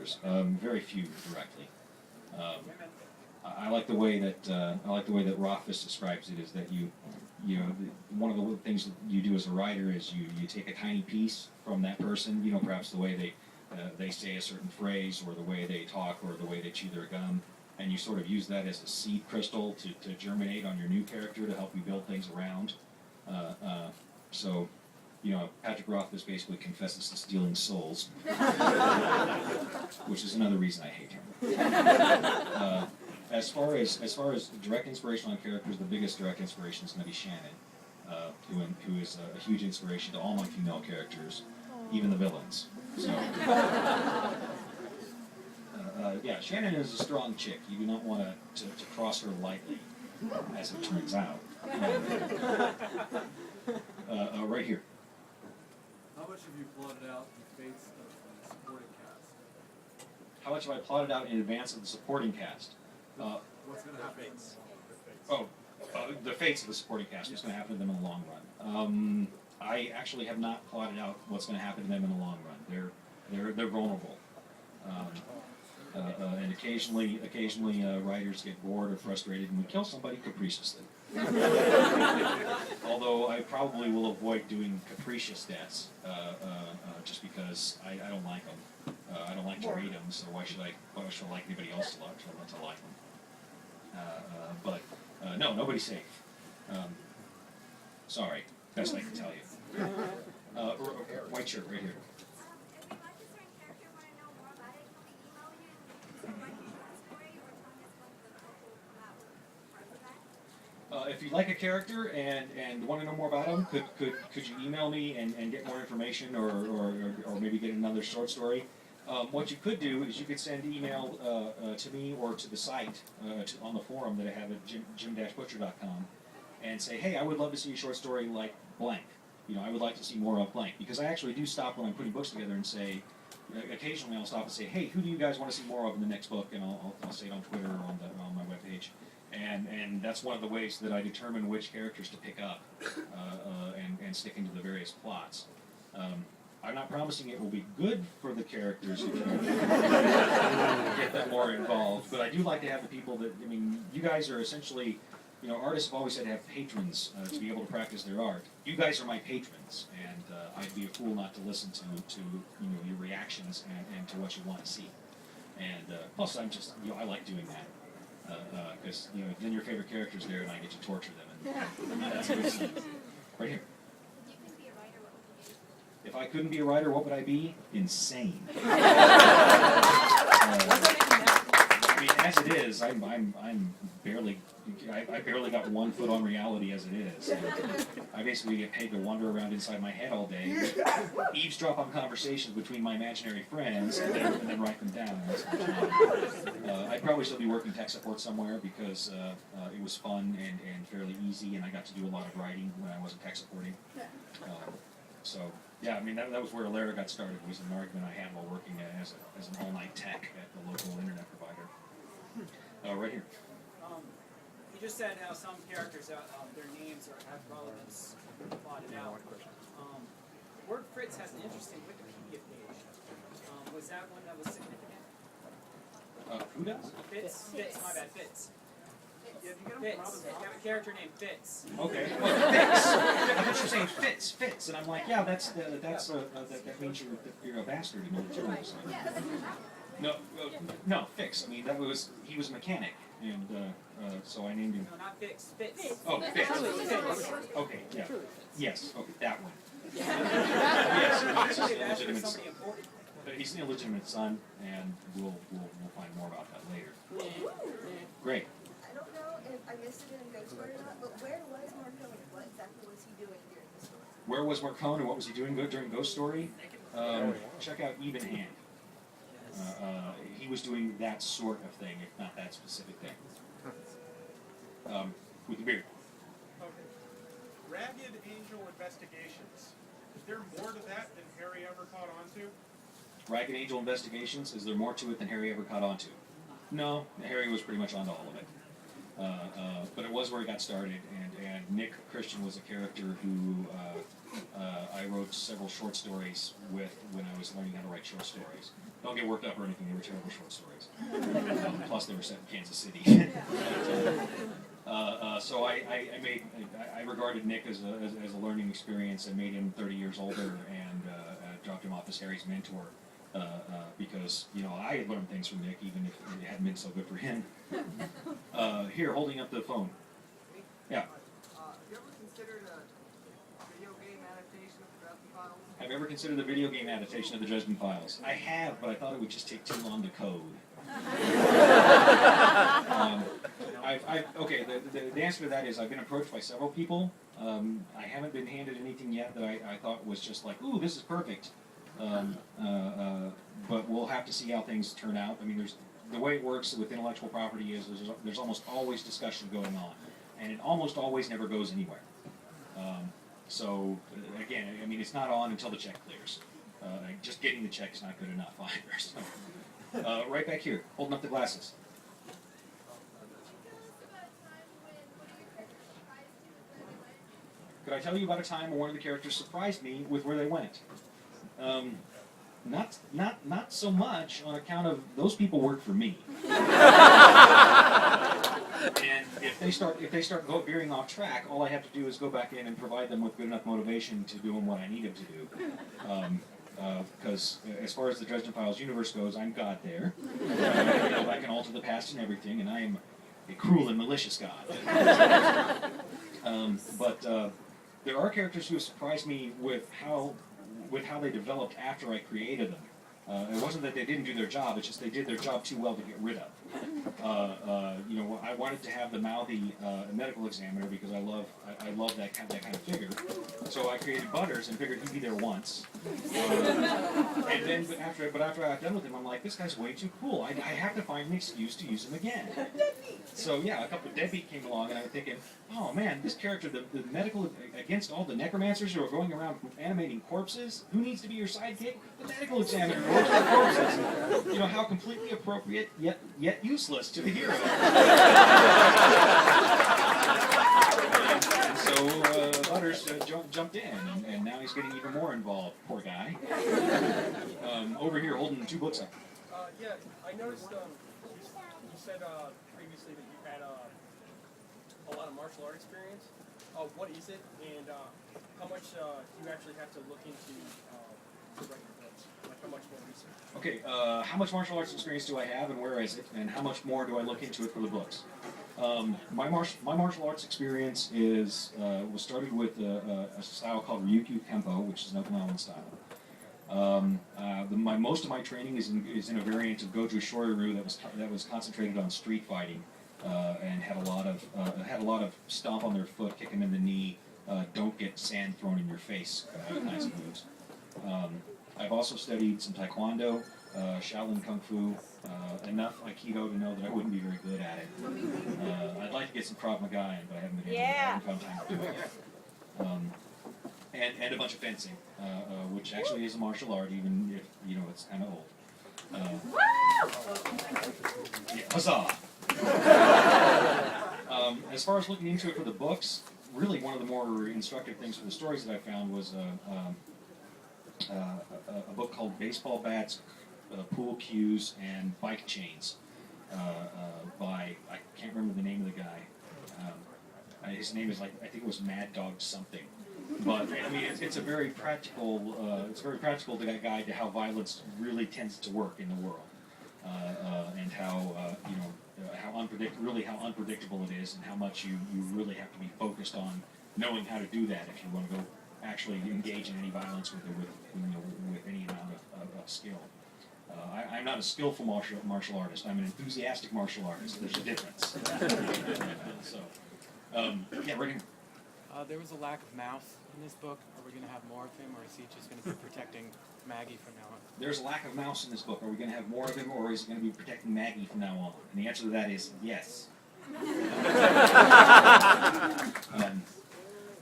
characters. Very few directly. I like the way that Rothfuss describes it. Is that one of the things that you do as a writer is you take a tiny piece from that person. Perhaps the way they say a certain phrase, or the way they talk, or the way they chew their gum, and you sort of use that as a seed crystal to germinate on your new character to help you build things around. So, Patrick Rothfuss basically confesses to stealing souls, which is another reason I hate him. As far as direct inspiration on characters, the biggest direct inspiration is going to be Shannon, who is a huge inspiration to all my female characters, even the villains. So, yeah, Shannon is a strong chick. You do not want to cross her lightly, as it turns out. Right here. How much have you plotted out the fates of the supporting cast? How much have I plotted out in advance of the supporting cast? What's going to happen? The fates of the supporting cast. What's going to happen to them in the long run? I actually have not plotted out what's going to happen to them in the long run. They're vulnerable, and occasionally writers get bored or frustrated and we kill somebody capriciously. Although I probably will avoid doing capricious deaths, just because I don't like them. I don't like to read them, so why should I like anybody else to like them? But no, nobody's safe. Sorry, best I can tell you. White shirt right here. If you like a character and want to know more about them, could you email me and get more information, or maybe get another short story? What you could do is you could send email to me or to the site on the forum that I have at jim-butcher.com and say, hey, I would love to see a short story like blank. I would like to see more of blank, because I actually do stop when I'm putting books together and say, occasionally I'll stop and say, hey, who do you guys want to see more of in the next book? And I'll say it on Twitter or on my webpage. And that's one of the ways that I determine which characters to pick up and stick into the various plots. I'm not promising it will be good for the characters if you get them more involved, but I do like to have the people that, you guys are essentially, artists have always had to have patrons to be able to practice their art. You guys are my patrons, and I'd be a fool not to listen to your reactions and to what you want to see. And plus, I like doing that. Because then your favorite character's there and I get to torture them, and that's a good scene. Right here. If I couldn't be a writer, what would I be? Insane. As it is, I barely got 1 foot on reality as it is. I basically get paid to wander around inside my head all day, eavesdrop on conversations between my imaginary friends, and then write them down. I'd probably still be working tech support somewhere, because it was fun and fairly easy, and I got to do a lot of writing when I wasn't tech supporting. So, yeah, that was where Alara got started. It was an argument I had while working as an all-night tech at the local internet provider. Right here. You just said how some characters, their names have relevance plotted out. Word Fritz has an interesting Wikipedia page. Was that one that was significant? Who does? Fitz, my bad, Fitz. Fitz. You have a character named Fitz. Okay. Well, Fitz. I thought you were saying Fitz, and I'm like, yeah, that means you're a bastard in illegitimate. No, Fix. He was a mechanic, and so I named him. No, not Fix. Fitz. Oh, Fitz. Okay, yeah. Yes, okay, that one. Yes, he's an illegitimate son. He's an illegitimate son, and we'll find more about that later. Great. I don't know if I missed it in Ghost Story or not, but where was Marcone? What exactly was he doing during the story? Where was Marcone and what was he doing during Ghost Story? Check out Even Hand. He was doing that sort of thing, if not that specific thing. With the beard. Okay. Ragged Angel Investigations. Is there more to that than Harry ever caught on to? Ragged Angel Investigations, is there more to it than Harry ever caught on to? No, Harry was pretty much onto all of it. But it was where he got started, and Nick Christian was a character who I wrote several short stories with when I was learning how to write short stories. Don't get worked up or anything, they were terrible short stories. Plus they were set in Kansas City. So I regarded Nick as a learning experience and made him 30 years older and dropped him off as Harry's mentor. Because, you know, I had learned things from Nick, even if it hadn't been so good for him. Here, holding up the phone. Yeah. Have you ever considered a video game adaptation of the Dresden Files? Have you ever considered the video game adaptation of the Dresden Files? I have, but I thought it would just take too long to code. Okay, the answer to that is I've been approached by several people. I haven't been handed anything yet that I thought was just like, ooh, this is perfect. But we'll have to see how things turn out. I mean, the way it works with intellectual property is there's almost always discussion going on, and it almost always never goes anywhere. So again, I mean, it's not on until the check clears. Just getting the check is not good enough either. So, right back here, holding up the glasses. Could I tell you about a time when one of the characters surprised me with where they went? Not so much on account of those people work for me. And if they start veering off track, all I have to do is go back in and provide them with good enough motivation to doing what I need them to do. Because as far as the Dresden Files universe goes, I'm God there. I can alter the past and everything, and I am a cruel and malicious God. But there are characters who have surprised me with how they developed after I created them. It wasn't that they didn't do their job; it's just they did their job too well to get rid of. You know, I wanted to have the mouthy medical examiner because I love that kind of figure. So I created Butters and figured he'd be there once. And then, after I got done with him, I'm like, this guy's way too cool. I have to find an excuse to use him again. So yeah, a couple of Deadbeat came along, and I'm thinking, oh man, this character, the medical, against all the necromancers who are going around animating corpses, who needs to be your sidekick? The medical examiner who works with corpses. You know, how completely appropriate, yet useless to the hero. And so Butters jumped in, and now he's getting even more involved, poor guy. Over here, holding 2 books up. Yeah, I noticed you said previously that you had a lot of martial art experience. What is it, and how much do you actually have to look into to write your books? Like how much more research? Okay, how much martial arts experience do I have, and where is it, and how much more do I look into it for the books? My martial arts experience was started with a style called Ryukyu Kempo, which is an Okinawan style. Most of my training is in a variant of Goju Shoryu that was concentrated on street fighting, and had a lot of stomp on their foot, kick them in the knee, don't get sand thrown in your face kinds of moves. I've also studied some Taekwondo, Shaolin Kung Fu, enough Aikido to know that I wouldn't be very good at it. I'd like to get some Krav Maga in, but I haven't been able to. I haven't found time to do it yet. And a bunch of fencing, which actually is a martial art, even if, you know, it's kind of old. Yeah, huzzah! As far as looking into it for the books, really one of the more instructive things for the stories that I found was a book called Baseball Bats, Pool Cues, and Bike Chains by, I can't remember the name of the guy. His name is, like, I think it was Mad Dog something. But I mean, it's a very practical. It's a very practical guide to how violence really tends to work in the world, and how you know how unpredictable it is, and how much you really have to be focused on knowing how to do that if you want to go actually engage in any violence with any amount of skill. I'm not a skillful martial artist. I'm an enthusiastic martial artist. There's a difference. So, yeah, right here. There was a lack of Mouse in this book. Are we going to have more of him, or is he just going to be protecting Maggie from now on? There's a lack of Mouse in this book. Are we going to have more of him, or is he going to be protecting Maggie from now on? And the answer to that is yes.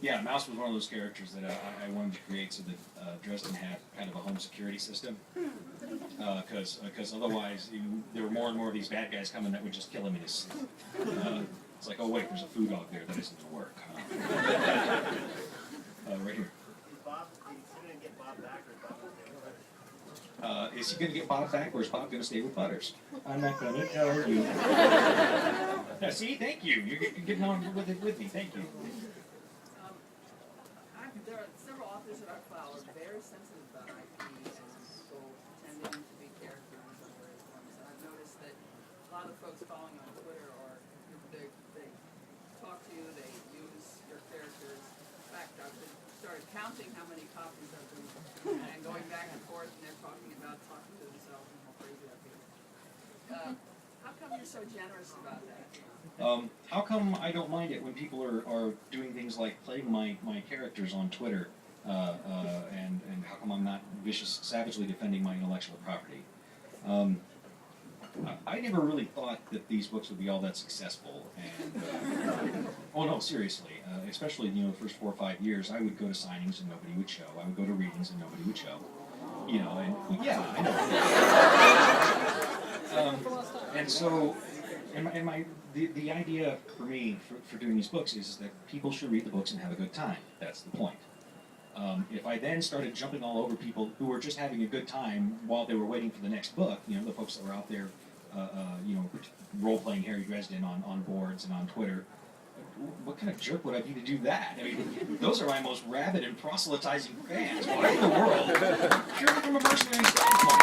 Yeah, Mouse was one of those characters that I wanted to create so that Dresden had kind of a home security system. Because otherwise, there were more and more of these bad guys coming that would just kill him in his sleep. It's like, oh wait, there's a food dog there that isn't going to work. Right here. Is he going to get Bob back, or is Bob going to stay with Butters? I'm not going to tell you. See, thank you. You're getting on with it with me. Thank you. There are several authors that I follow very sensitive about IP and people pretending to be characters on various forms. And I've noticed that a lot of folks following on Twitter are they talk to you, they use your characters. In fact, I've started counting how many copies I've been and going back and forth, and they're talking to themselves and how crazy that is. How come you're so generous about that? How come I don't mind it when people are doing things like playing my characters on Twitter, and how come I'm not vicious, savagely defending my intellectual property? I never really thought that these books would be all that successful, and oh no, seriously, especially the first 4 or 5 years, I would go to signings and nobody would show. I would go to readings and nobody would show. And yeah, I know. And so, the idea for me for doing these books is that people should read the books and have a good time. That's the point. If I then started jumping all over people who were just having a good time while they were waiting for the next book, the folks that were out there, role-playing Harry Dresden on boards and on Twitter, what kind of jerk would I be to do that? I mean, those are my most rabid and proselytizing fans. Why in the world? Purely from a mercenary standpoint.